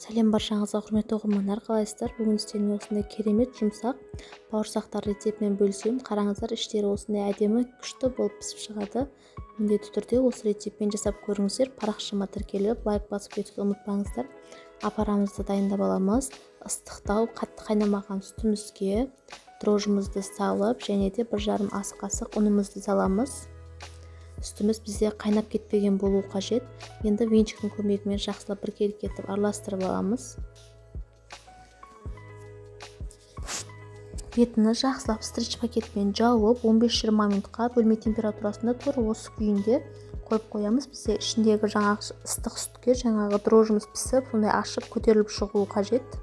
Сәлем баршаңызға, құрметті оқырмандар, қалайсыздар? Бүгін сіздермен осындай керемет жұмсақ бауырсақтар рецептімен бөлісемін. Қараңыздар, іштері осындай әдемі, күшті болып пісіп шығады. Міндетті түрде осы рецептпен жасап көріңіздер. Парақшама тіркеліп, лайк басып кетуді ұмытпаңыздар. Апарамызды дайындап аламыз. Ыстықтау, қатты қайнамаған сүтімізге дрожжымызды салып, және де 1,5 ас қасық ұнымызды саламыз. Сүтіміз бізде қайнап кетпеген болу қажет. Енді венчиктің көмегімен жақсылап біркелкі етіп араластырып аламыз. Бетіні жақсылап стрич пакетпен жауып 15-20 минутқа бөлме температурасында тура осы күйінде қойып қоямыз. Бізде ішіндегі жаңағы ыстық сүтке жаңағы дрожжымыз пісіп, сондай ашып көтеріліп шығуы қажет.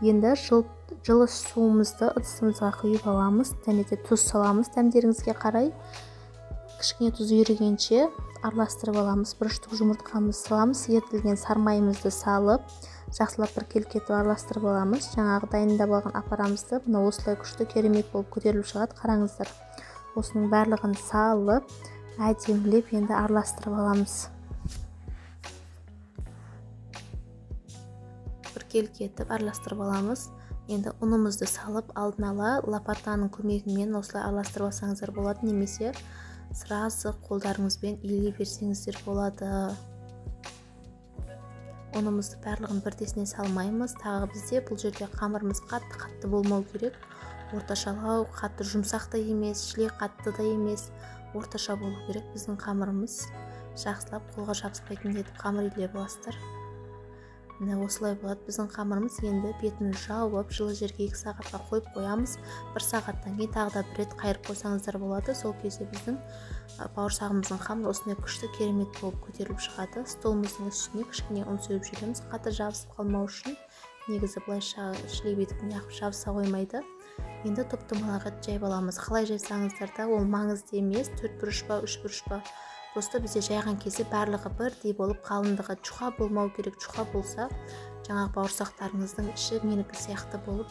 Енді жылы суымызды ыдысымызға құйып аламыз, және де тұз саламыз дәмдеріңізге қарай. Кішкене тұз ерігенше араластырып аламыз. 1 штук жұмыртқамызды саламыз. Ерітілген сармайымызды салып, жақсылап біркелкі етіп араластырып аламыз. Жаңағы дайындап алған апарамызды мына осылай күшті керемет болып көтеріліп шығады. Қараңыздар. Осының барлығын салып, әдемілеп енді араластырып аламыз. Біркелкі етіп араластырып аламыз. Енді ұнымызды салып, алдын ала лопатаның көмегімен осылай араластырып алсаңыздар болады, немесе сразу қолдарыңызбен илей берсеңіздер болады. Ұнымызды барлығын бірдесіне салмаймыз. Тағы бізде бұл жерде қамырымыз қатты болмау керек. Орташалау, қатты жұмсақ та емес, шіле қатты да емес, орташа болу керек. Біздің қамырымыз жақсылап қолға жабыспайтын етіп қамыр илеп аласыздар. Міне осылай болады біздің қамырымыз. Енді бетін жауып, жылы жерге 2 сағатқа қойып қоямыз. 1 сағаттан кейін тағы да бір рет қайырып қойсаңыздар болады. Сол кезде біздің бауырсағымыздың қамыры осындай күшті керемет болып көтеріліп шығады. Столымыздың үстіне кішкене ұн сөгіп жібереміз, қатты жабысып қалмау үшін. Негізі былайша шлейбетпен жабыса қоймайды. Енді топ-томалақ етіп жайып аламыз. Қалай жайсаңыздар да ол маңызды емес, 4 бұрыш па, 3 бұрыш па. Просто бізде жайған кезде барлығы бірдей болып, қалыңдығы жұқа болмау керек. Жұқа болса, жаңағы бауырсақтарыңыздың іші менікі сияқты болып,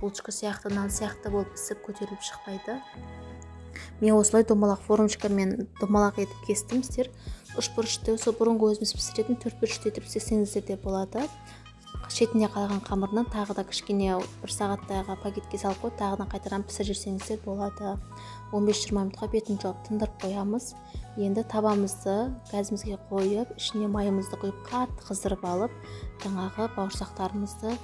бұлшқа сияқты, нан сияқты болып пісіп көтеріліп шықпайды. Мен осылай домалақ формочкамен домалақ етіп кестім. Сіздер 3 бұрышты, сол бұрынғы өзіміз пісіретін 4 бұрышты етіп істесеңіздер де болады. Шетінде қалған қамырынан тағы да кішкене 1 сағаттайға пакетке салып қойып, тағыдан қайтадан пісіріп жіберсеңіздер болады. 15-20 минутқа бетін жауып тындырып қоямыз. Енді табамызды газымызға қойып, ішіне майымызды құйып, қатты қыздырып алып, жаңағы бауырсақтарымызды,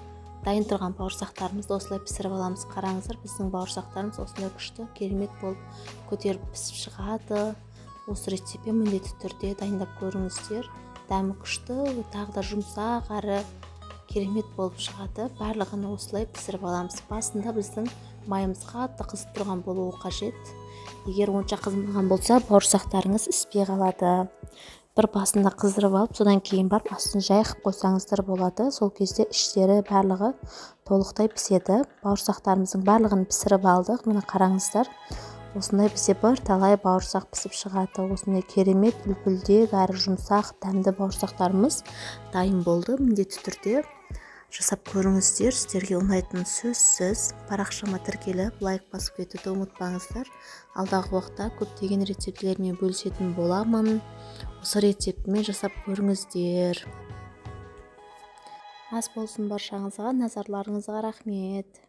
дайын тұрған бауырсақтарымызды осылай пісіріп аламыз. Қараңыздар, біздің бауырсақтарымыз осындай күшті, керемет болып көтеріп пісіп шығады. Осы рецептпен міндетті түрде дайындап көріңіздер. Дәмі күшті, тағы да жұмсақ әрі керемет болып шығады. Барлығын осылай пісіріп аламыз. Басында біздің майымыз қатты қызып тұрған болуы қажет. Егер онша қызмаған болса, бауырсақтарыңыз іспей қалады. Бір басында қыздырып алып, содан кейін барып астын жай қып қойсаңыздар болады. Сол кезде іштері барлығы толықтай піседі. Бауырсақтарымыздың барлығын пісіріп алдық. Міне қараңыздар. Осындай бізде бір талай бауырсақ пісіп шығады. Осындай керемет, үлпілдек, әрі жұмсақ, дәмді бауырсақтарымыз дайын болды. Міндетті түрде жасап көріңіздер. Сіздерге ұнайтын сөзсіз. Парақшама тіркеліп, лайк басып кетуді ұмытпаңыздар. Алдағы уақытта көптеген рецептілермен бөлісетін боламын. Осы рецептімен жасап көріңіздер. Ас болсын баршаңызға, назарларыңызға рахмет.